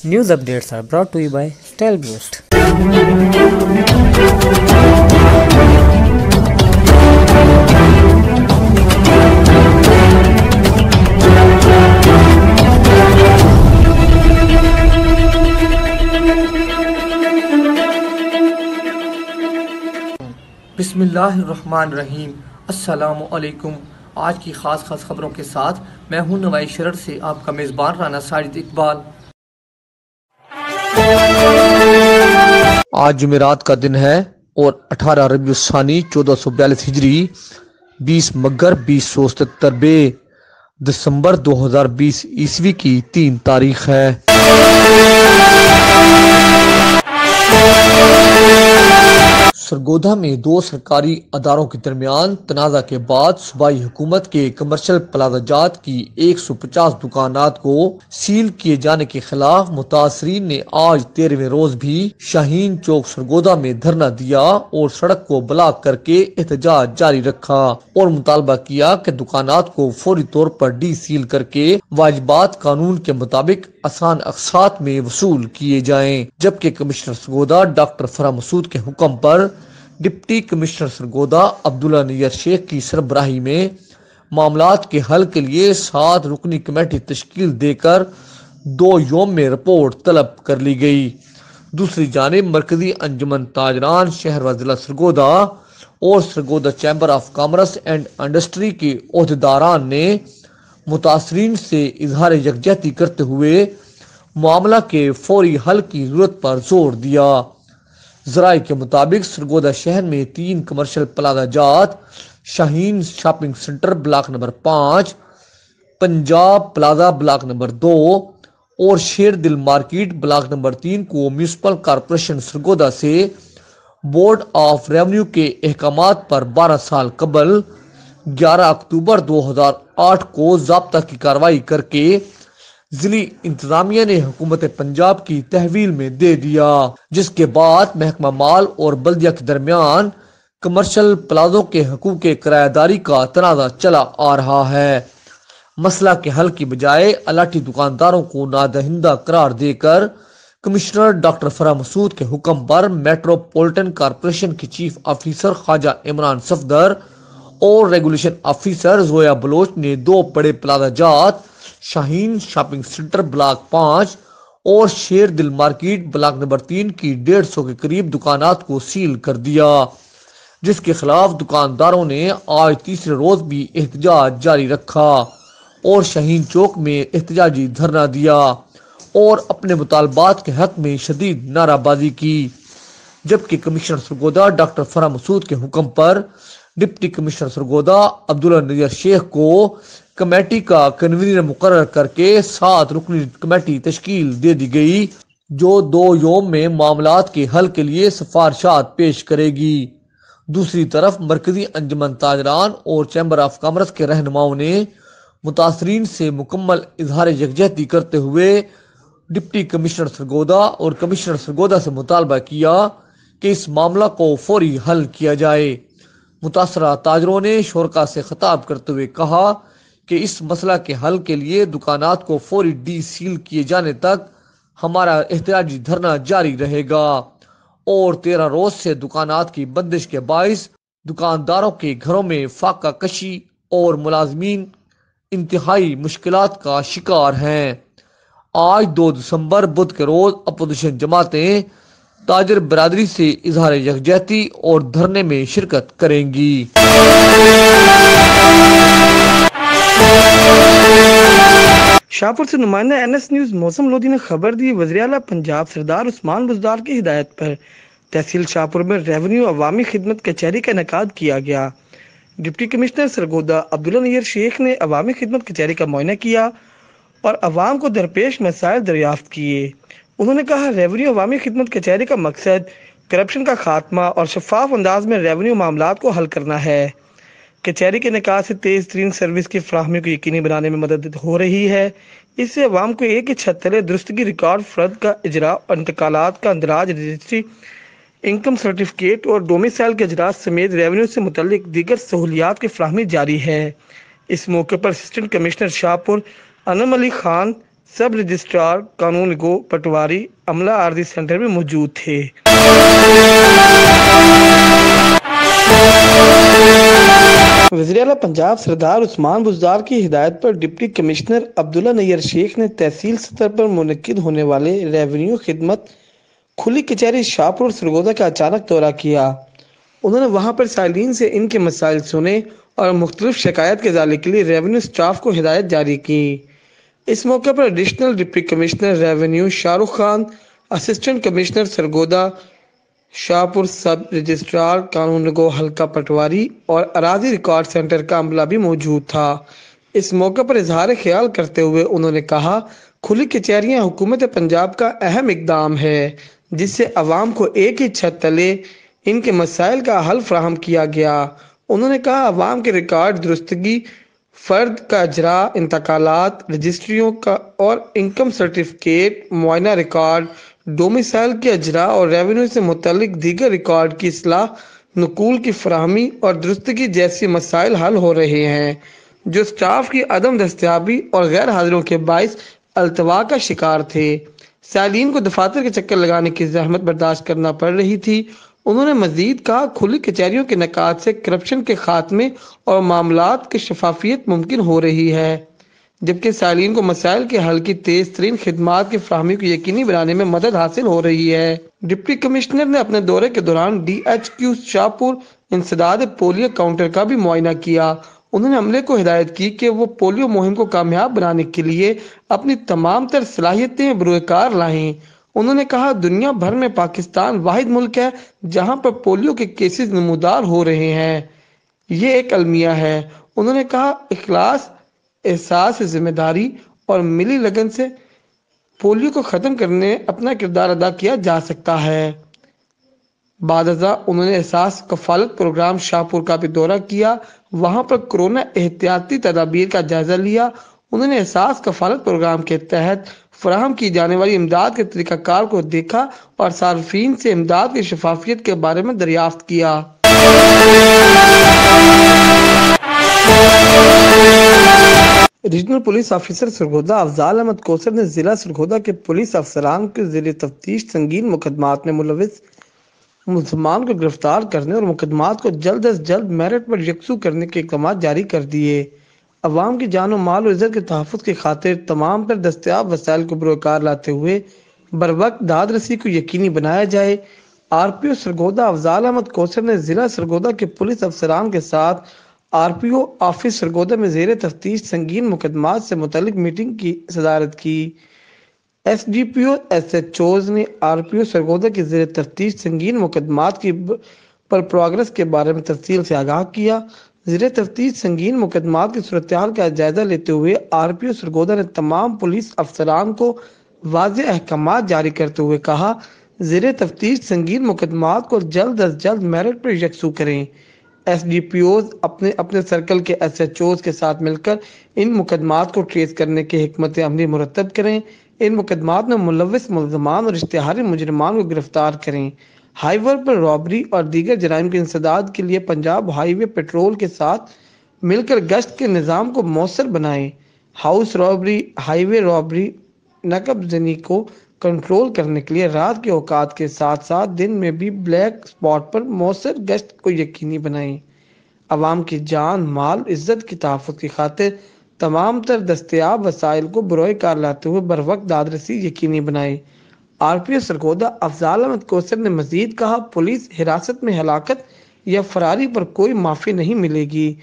News updates are brought to you by StyleBoost. بسم اللہ الرحمن الرحیم۔ السلام علیکم۔ آج کی خاص خبروں کے ساتھ میں ہوں نوائی شرر سے آپ کا میزبان رانا ساجد اقبال۔ آج جمعرات کا دن ہے اور 18 ربیع الثانی 1442 ہجری 20 مگر 2077 دسمبر 2020 عیسوی کی 3 تاریخ ہے۔ سرگودا میں 2 سرکاری اداروں کے درمیان تنازع کے بعد صوبائی حکومت کے کمرشل پلازہ جات کی 150 دکانات کو سیل کیے جانے کے خلاف متاثرین نے آج 13ویں روز بھی شاہین چوک سرگودا میں دھرنا دیا اور سڑک کو بلاک کر کے احتجاج جاری رکھا اور مطالبہ کیا کہ دکانات کو فوری طور پر ڈی سیل کر کے واجبات قانون کے مطابق آسان اقساط میں وصول کیے جائیں، جبکہ کمشنر سرگودا ڈاکٹر فرح مسعود کے حکم پر ڈپٹی کمشنر سرگودا عبداللہ نیئر شیخ کی سربراہی میں معاملات کے حل کے لیے 7 رکنی کمیٹی تشکیل دے کر 2 یوم میں رپورٹ طلب کر لی گئی۔ دوسری جانب مرکزی انجمن تاجران شہر و ضلع سرگودا اور Sargodha chamber of commerce and industry کے عہدیداران نے متاثرین سے اظہار یکجہتی کرتے ہوئے معاملہ کے فوری حل کی ضرورت پر زور دیا۔ ذرائع کے مطابق سرگودا شہر میں 3 کمرشل پلازہ جات Shaheen shopping centre block number 5، Punjab plaza block number 2 اور شیر دل مارکیٹ بلاک نمبر 3 کو میونسپل کارپوریشن سرگودا سے بورڈ آف ریونیو کے احکامات پر 12 سال قبل 11 اکتوبر 2008 کو ضابطہ کی کارروائی کر کے ضلعی انتظامیہ نے حکومت پنجاب کی تحویل میں دے دیا، جس کے بعد محکمہ مال اور بلدیہ کے درمیان کمرشل پلازوں کے حقوق کرایہ داری کا تنازع چلا آ رہا ہے۔ مسئلہ کے حل کی بجائے الاٹی دکانداروں کو نادہندہ قرار دے کر کمشنر ڈاکٹر فرح مسعود کے حکم پر میٹروپولیٹن کارپوریشن کے چیف آفیسر خواجہ عمران صفدر اور ریگولیشن آفیسر زویا بلوچ نے 2 بڑے پلازہ جات شاہین شاپنگ سینٹر بلاک 5 اور شیر دل مارکیٹ بلاک نمبر 3 کی 150 کے قریب دکانات کو سیل کر دیا، جس کے خلاف دکانداروں نے آج تیسرے روز بھی احتجاج جاری رکھا اور شاہین چوک میں احتجاجی دھرنا دیا اور اپنے مطالبات کے حق میں شدید نعرہ بازی کی، جبکہ کمشنر سرگودا ڈاکٹر فرح مسعود کے حکم پر ڈپٹی کمشنر سرگودا عبداللہ نیئر شیخ کو کمیٹی کا کنوینر مقرر کر کے 7 رکنی کمیٹی تشکیل دے دی گئی، جو 2 یوم میں معاملات کے حل کے لیے سفارشات پیش کرے گی۔ دوسری طرف مرکزی انجمن تاجران اور چیمبر آف کامرس کے رہنماؤں نے متاثرین سے مکمل اظہار یکجہتی کرتے ہوئے ڈپٹی کمشنر سرگودا اور کمشنر سرگودا سے مطالبہ کیا کہ اس معاملہ کو فوری حل کیا جائے۔ متاثرہ تاجروں نے شرکاء سے خطاب کرتے ہوئے کہا کہ اس مسئلہ کے حل کے لیے دکانات کو فوری ڈی سیل کیے جانے تک ہمارا احتجاجی دھرنا جاری رہے گا اور 13 روز سے دکانات کی بندش کے باعث دکانداروں کے گھروں میں فاقہ کشی اور ملازمین انتہائی مشکلات کا شکار ہیں۔ آج 2 دسمبر بدھ کے روز اپوزیشن جماعتیں تاجر برادری سے اظہار یکجہتی اور دھرنے میں شرکت کریں گی۔ شاہپور سے نمائندہ NS نیوز موسم لودھی نے خبر دی، وزیر اعلیٰ پنجاب سردار عثمان بزدار کی ہدایت پر تحصیل شاہپور میں ریونیو عوامی خدمت کچہری کا انعقاد کیا گیا۔ ڈپٹی کمشنر سرگودا عبداللہ نیئر شیخ نے عوامی خدمت کچہری کا معائنہ کیا اور عوام کو درپیش مسائل دریافت کیے۔ انہوں نے کہا ریونیو عوامی خدمت کچہری کا مقصد کرپشن کا خاتمہ اور شفاف انداز میں ریونیو معاملات کو حل کرنا ہے۔ کچہری کے انعقاد سے تیز ترین سروس کی فراہمی کو یقینی بنانے میں مدد ہو رہی ہے۔ اس سے عوام کو ایک ہی چھت تلے درستگی ریکارڈ فرد کا اجراء اور انتقالات کا اندراج، رجسٹری، انکم سرٹیفکیٹ اور ڈومیسائل کے اجراء سمیت ریونیو سے متعلق دیگر سہولیات کی فراہمی جاری ہے۔ اس موقع پر اسسٹنٹ کمشنر شاہپور انم علی خان، सब रजिस्ट्रार कानून गो पटवारी अमला आरजी सेंटर में मौजूद थे। वज़ीर-ए-आला पंजाब सरदार उस्मान बुज़दार की हिदायत पर डिप्टी कमिश्नर अब्दुल्ला नैयर शेख ने तहसील सतर पर मुनक्किद होने वाले रेवेन्यू खिदमत खुली कचहरी शाहपुर और सरगोदा का अचानक दौरा किया। उन्होंने वहां पर साइलिन से इनके मसाइल सुने और मुख्तलिफ शिकायत के इजाले के लिए रेवेन्यू स्टाफ को हिदायत जारी की। इस मौके पर additional deputy commissioner revenue Shahrukh Khan, assistant commissioner Sargodha, Shahpur सब रजिस्ट्रार कानून गो हल्का पटवारी और अराजी रिकॉर्ड सेंटर का अमला भी मौजूद था। इस मौके पर इजहार ख्याल करते हुए उन्होंने कहा, खुली कचहरियां हुकूमत पंजाब का अहम इकदाम है जिससे अवाम को एक ही छत तले इनके मसाइल का हल फराहम किया गया। उन्होंने कहा, अवाम के रिकॉर्ड दुरुस्तगी, फ़र्द का अजरा, इंतकालात, रजिस्ट्रियों का और इनकम सर्टिफिकेट, मुआयना रिकॉर्ड, डोमिसाइल के अजरा और रेवेन्यू से मुतल्लिक दीगर रिकॉर्ड की इस्लाह, नकूल की फराहमी और दुरुस्तगी जैसे मसाइल हल हो रहे हैं जो स्टाफ की अदम दस्तयाबी और गैर हाजिरों के बाइस अल्तवा का शिकार थे। सालीन को दफातर के चक्कर लगाने की जहमत बर्दाश्त करना पड़ रही थी। उन्होंने मजीद कहा, खुली कचहरियों के नकात से करप्शन के खात्मे और मामलात की शफाफियत मुमकिन हो रही है, जबकि सालीन को मसाइल के हल की तेज तरीन खिदमात की फराहमी को यकीनी बनाने में मदद हासिल हो रही है। डिप्टी कमिश्नर ने अपने दौरे के दौरान DHQ शाहपुर इंसदाद पोलियो काउंटर का भी मुआयना किया। उन्होंने अमले को हिदायत की कि वो पोलियो मुहिम को कामयाब बनाने के लिए अपनी तमाम तर सलाहियतें बरूकार लाएं। उन्होंने कहा, दुनिया भर में पाकिस्तान वाहिद मुल्क है जहां पर पोलियो के केसेस नमूदार हो रहे हैं। ये एक अलमिया है। उन्होंने कहा, इखलास, एहसास, जिम्मेदारी और मिली लगन से पोलियो को ख़त्म करने अपना किरदार अदा किया जा सकता है। बादजा उन्होंने एहसास कफालत प्रोग्राम शाहपुर का भी दौरा किया। वहां पर कोरोना एहतियाती तदाबीर का जायजा लिया। उन्होंने एहसास कफालत प्रोग्राम के तहत फराहम की जाने वाली इमदाद के तरीक़ाकार को देखा और सार्फिन से इमदाद की शफाफियत के बारे में दरियाफ्त किया। Regional police officer Sargodha Afzal Ahmad Kausar ने जिला सरगोदा के पुलिस अफसरान के ज़ेरे तफ्तीश संगीन मुकदमात में मुलविस मुलजमान को गिरफ्तार करने और मुकदमात को जल्द अज जल्द मेरिट पर यकसू करने के इक़दाम जारी कर दिए। अवाम की जान और माल और इज़्ज़त के तहफ़्फ़ुज़ की खातिर तमाम पर दस्तयाब वसाइल को बरोकार लाते हुए बरवक्त दाद रसी को यकीनी बनाया जाए। RPO सरगोदा अफजाल अहमद कौसर ने ज़िला सरगोदा के पुलिस अफसरान के साथ RPO ऑफिस सरगोदा में ज़ेरे तफ्तीश संगीन मुकदमात से मुतल्लिक मीटिंग की सदारत की। SDPO SHOs ने RPO सरगोदा की ज़ेरे तफ्तीश संगीन मुकदमात की पर प्रोग्रेस के बारे में तफसील से आगाह किया। ज़ेरे तफ्तीश संगीन मुकदमात की सूरत हाल का जायजा लेते हुए RPO सरगोदा ने तमाम पुलिस अफसरान को वाज़ेह अहकामात जारी करते हुए कहा, ज़ेरे तफ्तीश संगीन मुकदमात को जल्द अज जल्द मेरिट पर यकसू करें। SDPOs अपने अपने सर्कल के SHOs के साथ मिलकर इन मुकदमात को ट्रेस करने के हिकमत अमली मुरतब करें। इन मुकदमात में मुलविस मुल्ज़मान और इश्तिहारी मुजरिमान को गिरफ्तार करें। हाईवे पर रॉबरी और दीगर जराइम के इंसदाद के लिए पंजाब हाईवे पेट्रोल के साथ मिलकर गश्त के निज़ाम को मौसर बनाएं। हाउस रॉबरी, हाईवे रॉबरी, नकबजनी को कंट्रोल करने के लिए रात के औकात के साथ साथ दिन में भी ब्लैक स्पॉट पर मौसर गश्त को यकीनी बनाएं। अवाम की जान, माल, इज्जत की तहफ़्फ़ुज़ की खातिर तमाम तर दस्तयाब वसाइल को बरोए कार लाते हुए बर वक्त दादरसी यकीनी बनाएं। RPO सरगोदा अफजाल अहमद कौसर ने मजीद कहा, पुलिस हिरासत में हलाकत या फरारी पर कोई माफ़ी नहीं मिलेगी।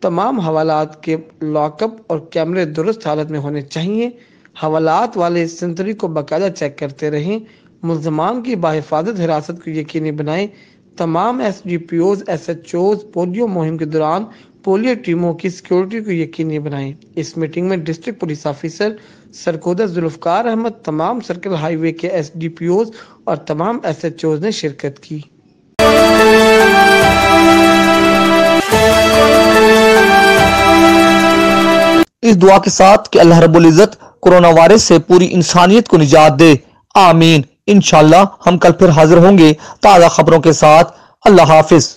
तमाम हवालात के लॉकअप और कैमरे दुरुस्त हालत में होने चाहिए। हवालात वाले सेंसरी को बाकायदा चेक करते रहें। मुल्ज़मान की बाहिफाजत हिरासत को यकीनी बनाएं। तमाम SDPOs SHOs पोलियो मुहिम के दौरान पोलियो टीमों की सिक्योरिटी को यकीनी बनाएं। इस मीटिंग में district police officer Sargodha Zulfiqar Ahmad, तमाम सर्कल हाईवे के SDPOs और तमाम SHOs ने शिरकत की। इस दुआ के साथ कि अल्लाह रब्बुल इज़्ज़त कोरोना वायरस से पूरी इंसानियत को निजात दे, आमीन। इंशाअल्लाह हम कल फिर हाजिर होंगे ताज़ा खबरों के साथ। अल्लाह हाफिज।